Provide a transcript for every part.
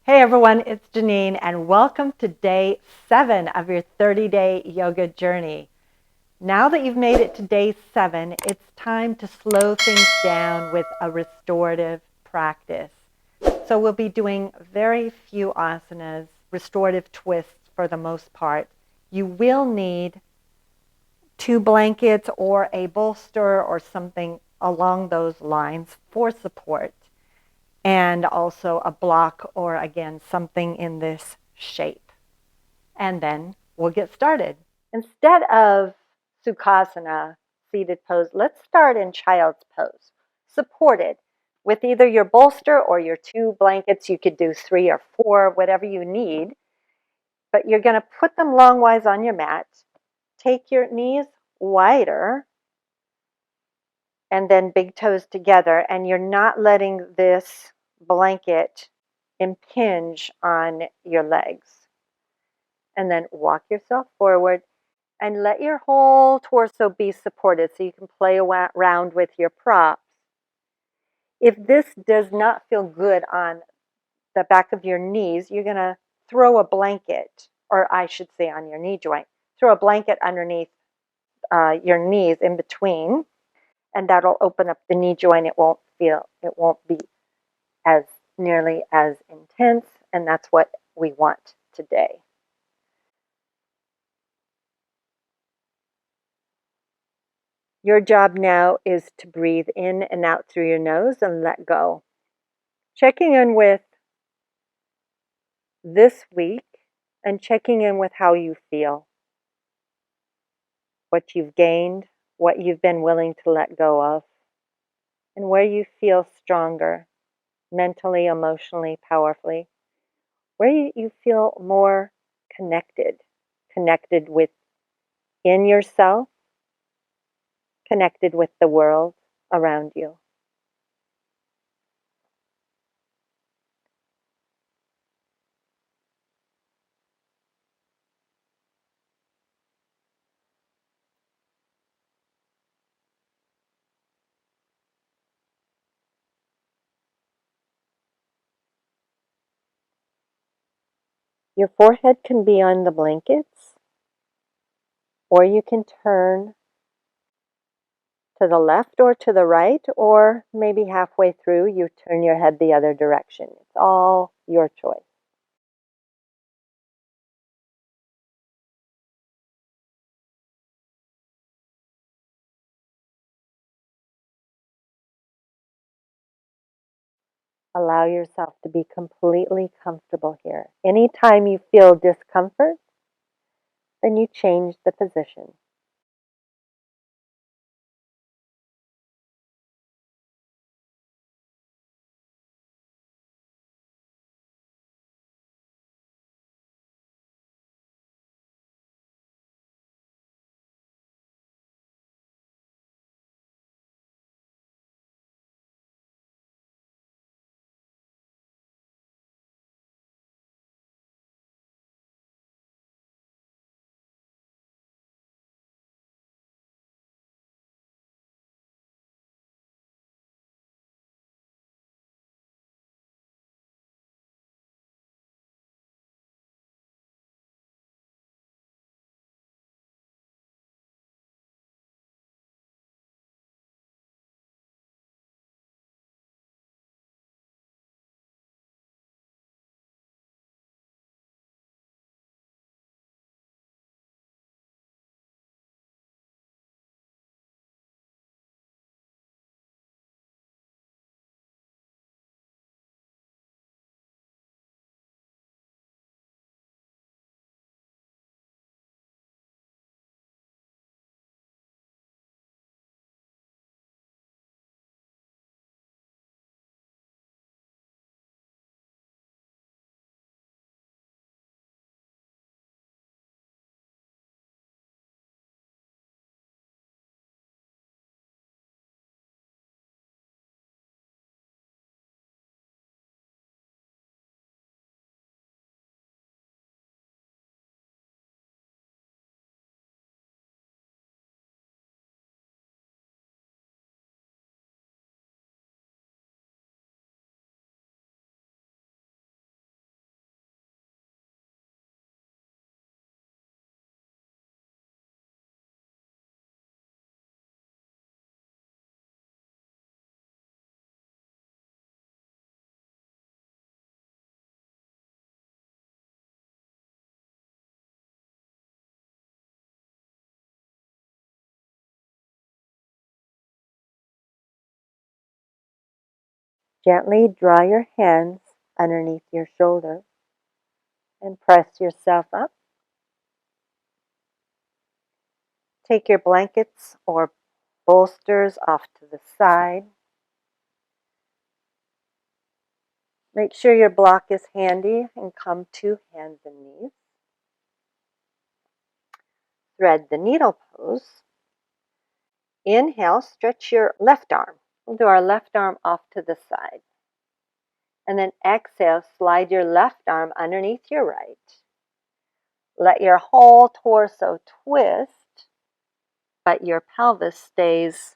Hey everyone, it's Genene and welcome to day 7 of your 30-day yoga journey. Now that you've made it to day 7, it's time to slow things down with a restorative practice. So we'll be doing very few asanas, restorative twists for the most part. You will need 2 blankets or a bolster or something along those lines for support, and also a block or, again, something in this shape. And then we'll get started. Instead of Sukhasana, seated pose, let's start in child's pose, supported with either your bolster or your 2 blankets. You could do 3 or 4, whatever you need. But you're going to put them longwise on your mat. Take your knees wider and then big toes together, and you're not letting this blanket impinge on your legs. And then walk yourself forward and let your whole torso be supported so you can play around with your props. If this does not feel good on the back of your knees, you're going to throw a blanket, or I should say on your knee joint, throw a blanket underneath your knees in between, and that'll open up the knee joint. It won't be as nearly as intense, and that's what we want today. Your job now is to breathe in and out through your nose and let go. Checking in with this week and checking in with how you feel, what you've gained, what you've been willing to let go of, and where you feel stronger, mentally, emotionally, powerfully, where you feel more connected within yourself, connected with the world around you. Your forehead can be on the blankets, or you can turn to the left or to the right, or maybe halfway through you turn your head the other direction. It's all your choice. Allow yourself to be completely comfortable here. Anytime you feel discomfort, then you change the position. Gently draw your hands underneath your shoulders and press yourself up. Take your blankets or bolsters off to the side. Make sure your block is handy and come to hands and knees. Thread the needle pose. Inhale, stretch your left arm. We'll do our left arm off to the side. And then exhale, slide your left arm underneath your right. Let your whole torso twist, but your pelvis stays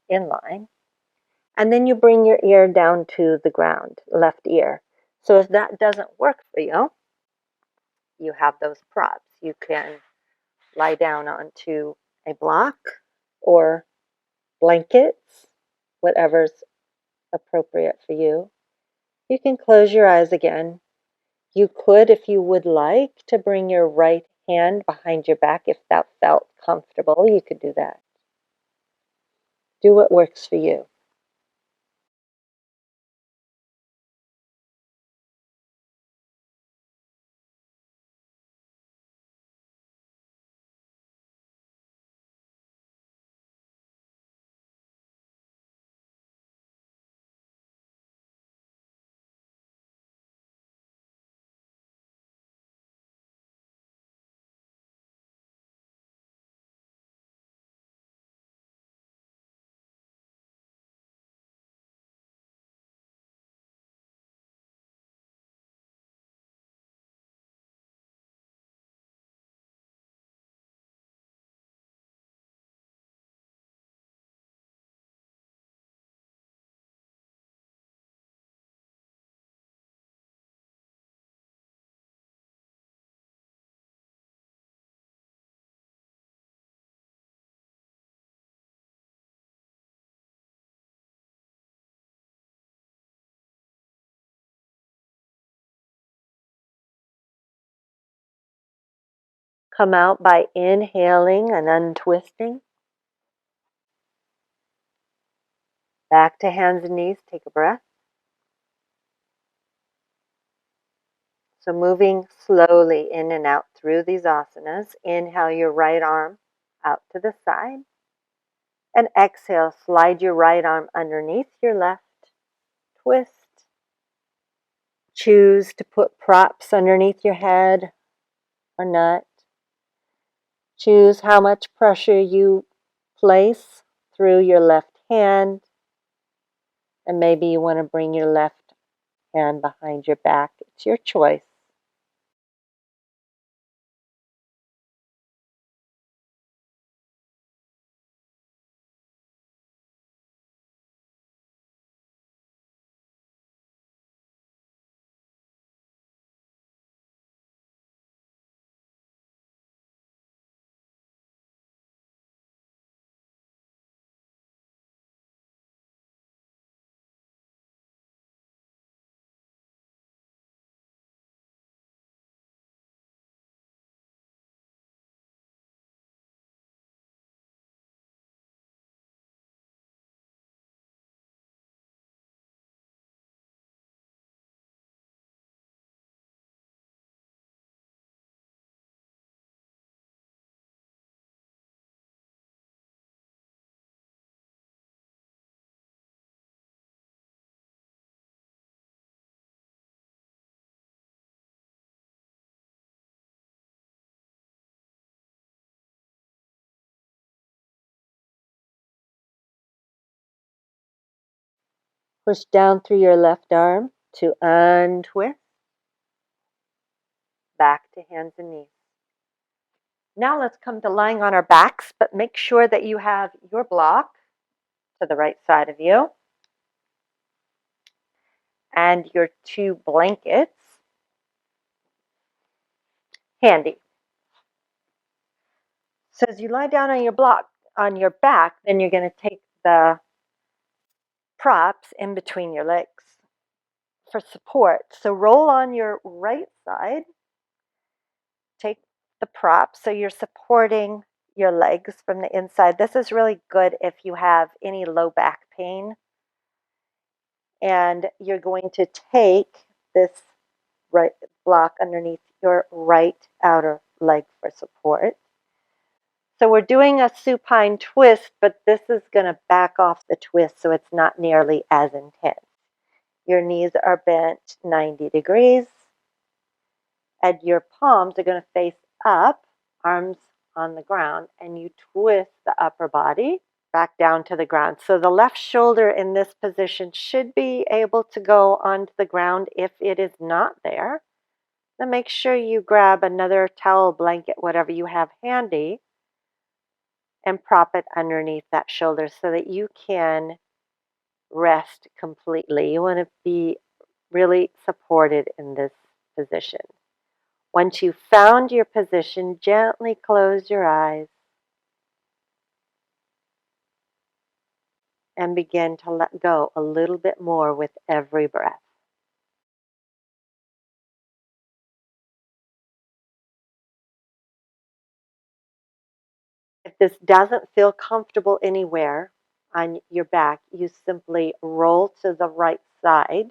in line. And then you bring your ear down to the ground, left ear. So if that doesn't work for you, you have those props. You can lie down onto a block or blankets, whatever's appropriate for you. You can close your eyes again. You could, if you would like, to bring your right hand behind your back. If that felt comfortable, you could do that. Do what works for you. Come out by inhaling and untwisting. Back to hands and knees. Take a breath. So moving slowly in and out through these asanas. Inhale your right arm out to the side. And exhale, slide your right arm underneath your left. Twist. Choose to put props underneath your head or not. Choose how much pressure you place through your left hand. And maybe you want to bring your left hand behind your back. It's your choice. Push down through your left arm to untwist. Back to hands and knees. Now let's come to lying on our backs, but make sure that you have your block to the right side of you and your two blankets handy. So as you lie down on your block, on your back, then you're going to take the props in between your legs for support. So roll on your right side, take the props so you're supporting your legs from the inside. This is really good if you have any low back pain. And you're going to take this right block underneath your right outer leg for support. So we're doing a supine twist, but this is going to back off the twist so it's not nearly as intense. Your knees are bent 90 degrees, and your palms are going to face up, arms on the ground, and you twist the upper body back down to the ground. So the left shoulder in this position should be able to go onto the ground. If it is not there, then make sure you grab another towel, blanket, whatever you have handy, and prop it underneath that shoulder so that you can rest completely. You want to be really supported in this position. Once you've found your position, gently close your eyes and begin to let go a little bit more with every breath. If this doesn't feel comfortable anywhere on your back, you simply roll to the right side.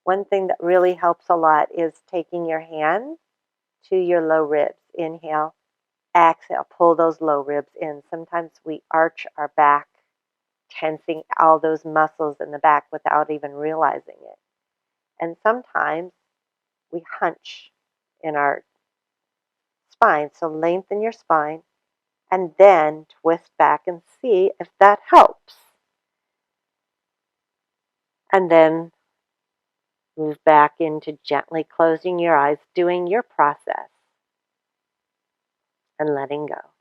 One thing that really helps a lot is taking your hand to your low ribs. Inhale, exhale, pull those low ribs in. Sometimes we arch our back, tensing all those muscles in the back without even realizing it. And sometimes we hunch in our spine. So lengthen your spine and then twist back and see if that helps. And then move back into gently closing your eyes, doing your process and letting go.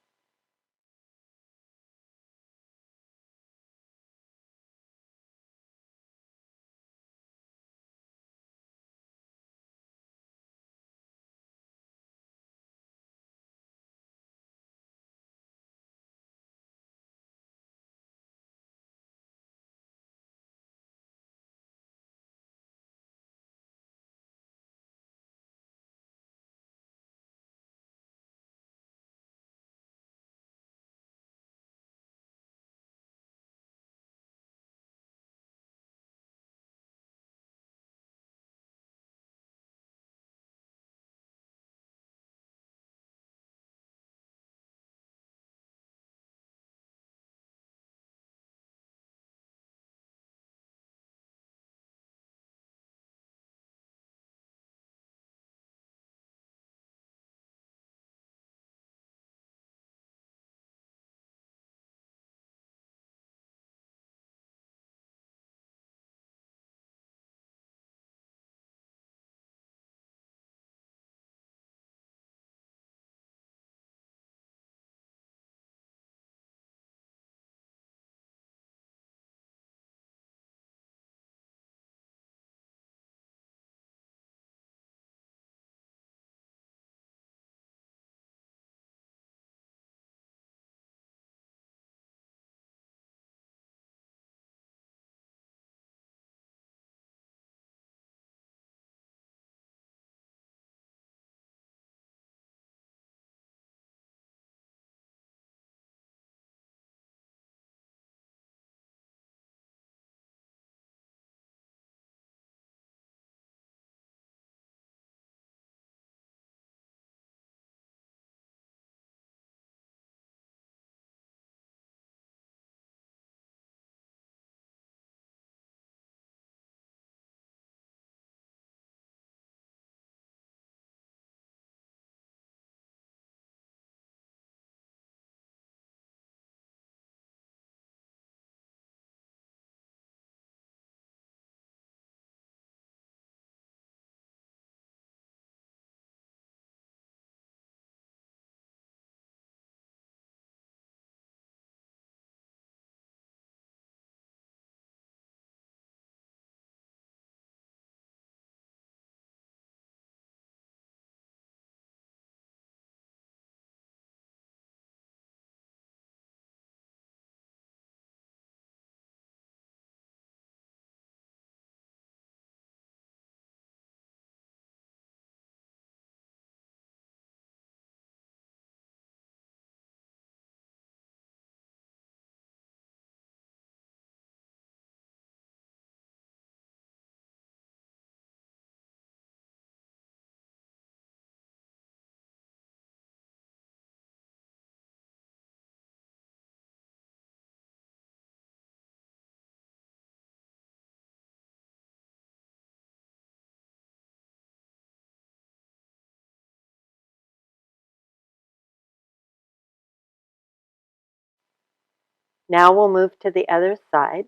Now we'll move to the other side.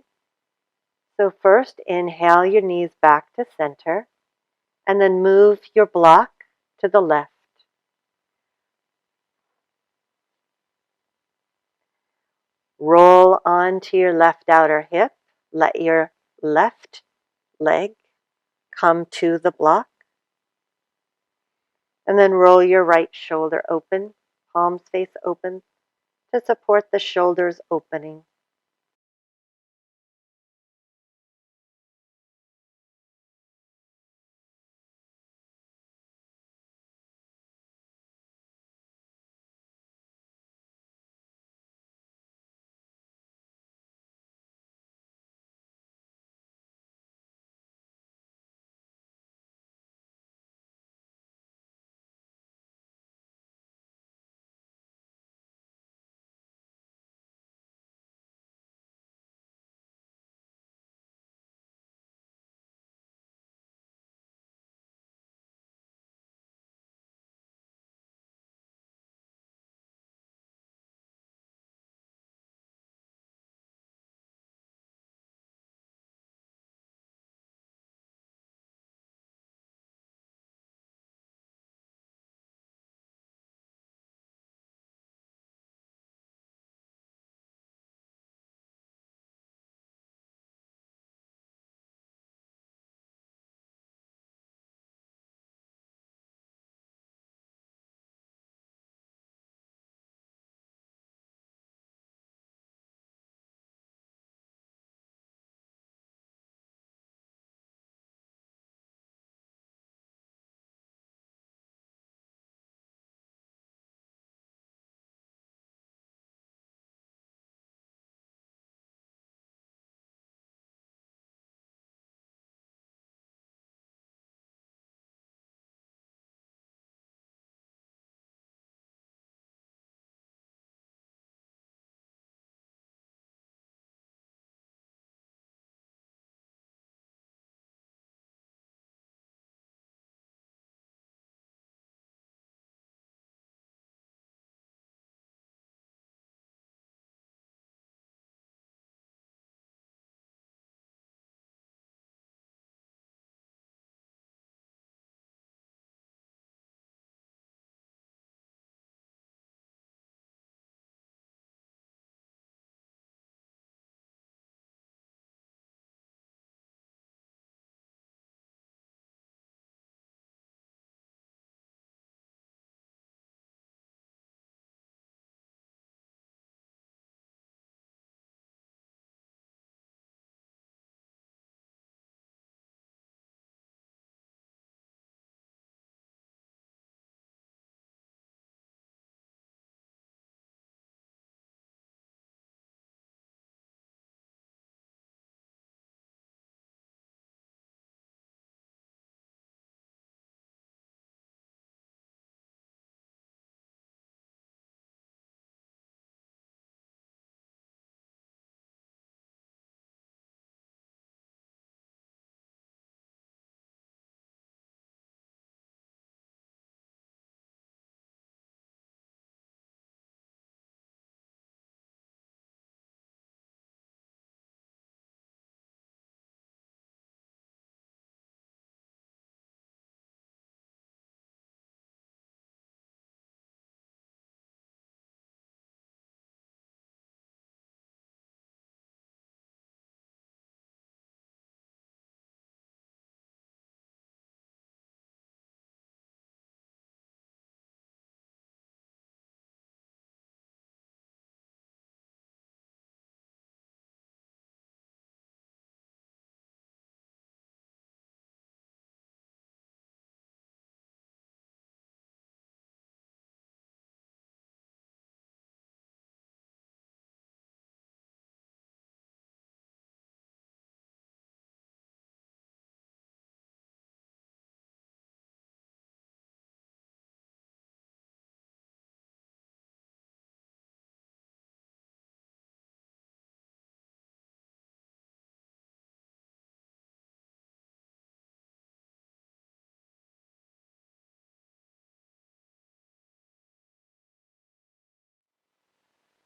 So first, inhale your knees back to center, and then move your block to the left. Roll onto your left outer hip. Let your left leg come to the block. And then roll your right shoulder open, palms face open, to support the shoulders opening.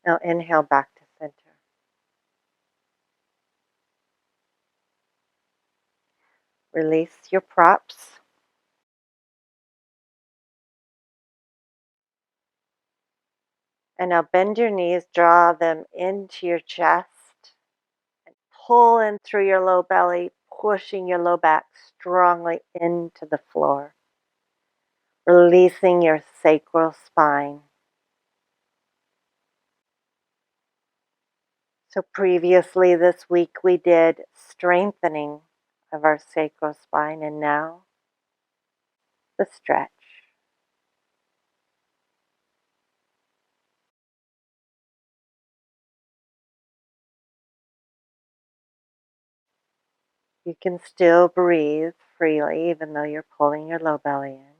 Now inhale back to center. Release your props. And now bend your knees, draw them into your chest, and pull in through your low belly, pushing your low back strongly into the floor, releasing your sacral spine. So previously this week we did strengthening of our sacral spine, and now the stretch. You can still breathe freely even though you're pulling your low belly in.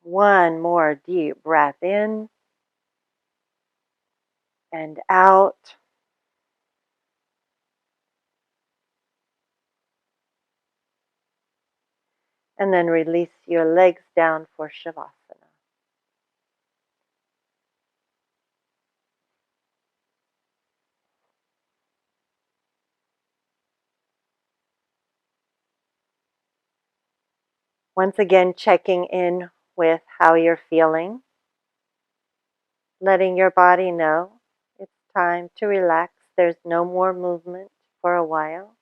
One more deep breath in and out. And then release your legs down for Shavasana. Once again, checking in with how you're feeling, letting your body know it's time to relax. There's no more movement for a while.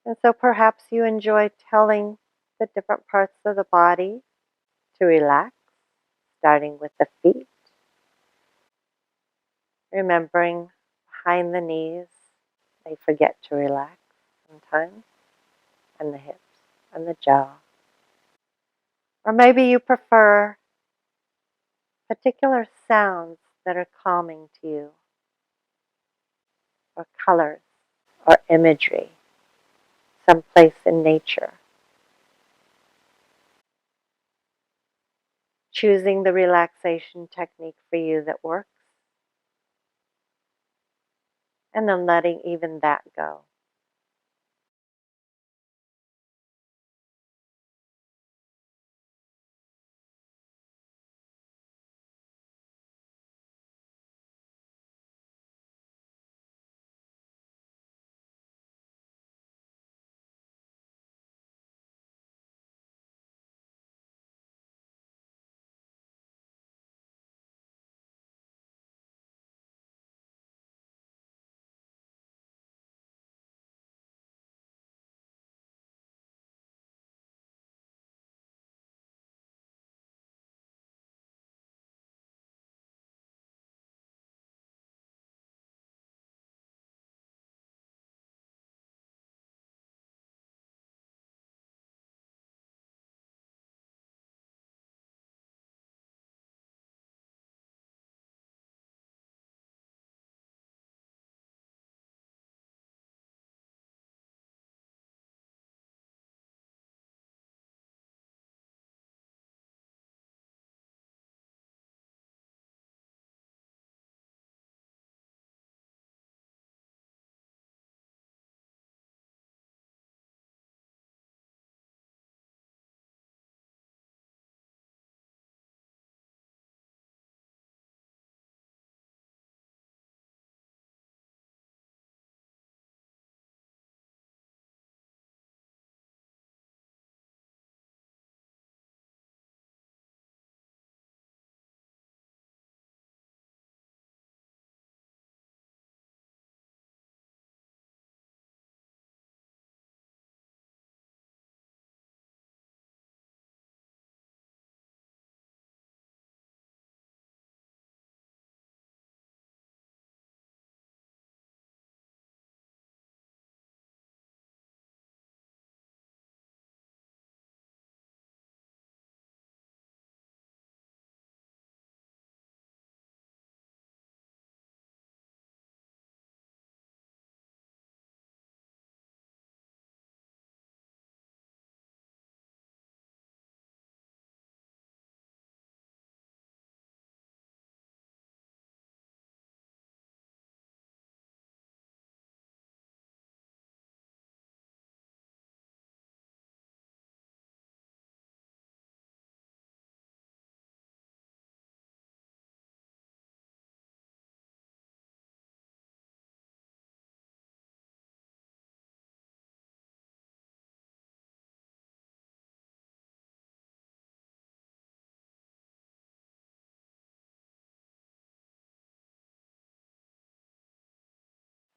And so perhaps you enjoy telling the different parts of the body to relax, starting with the feet, remembering behind the knees, they forget to relax sometimes, and the hips and the jaw. Or maybe you prefer particular sounds that are calming to you, or colors, or imagery, someplace in nature. Choosing the relaxation technique for you that works, and then letting even that go.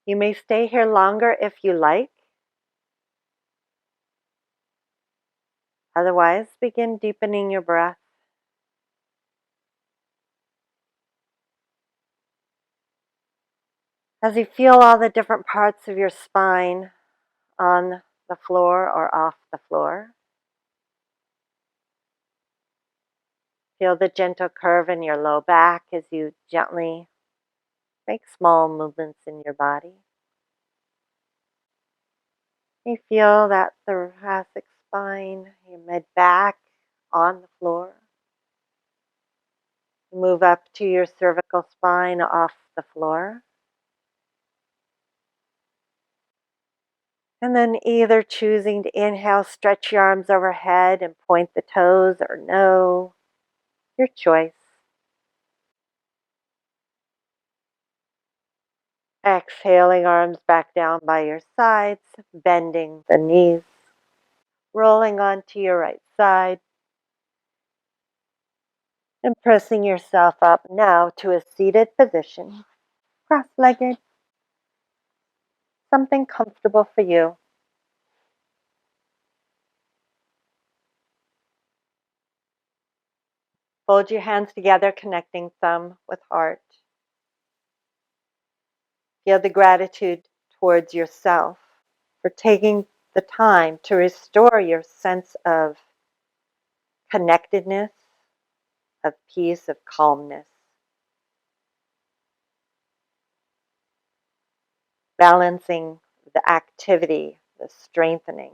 You may stay here longer if you like. Otherwise, begin deepening your breath. As you feel all the different parts of your spine on the floor or off the floor, feel the gentle curve in your low back as you gently make small movements in your body. You feel that thoracic spine, your mid back on the floor. Move up to your cervical spine off the floor. And then either choosing to inhale, stretch your arms overhead and point the toes, or no, your choice. Exhaling, arms back down by your sides, bending the knees, rolling onto your right side, and pressing yourself up now to a seated position, cross-legged, something comfortable for you. Fold your hands together, connecting thumb with heart. Feel the gratitude towards yourself for taking the time to restore your sense of connectedness, of peace, of calmness. Balancing the activity, the strengthening,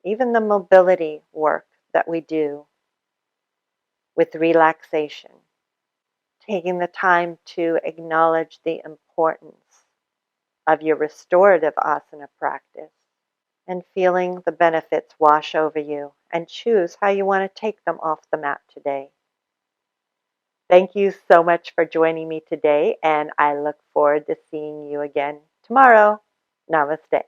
even the mobility work that we do with relaxation. Taking the time to acknowledge the importance of your restorative asana practice and feeling the benefits wash over you, and choose how you want to take them off the mat today. Thank you so much for joining me today, and I look forward to seeing you again tomorrow. Namaste.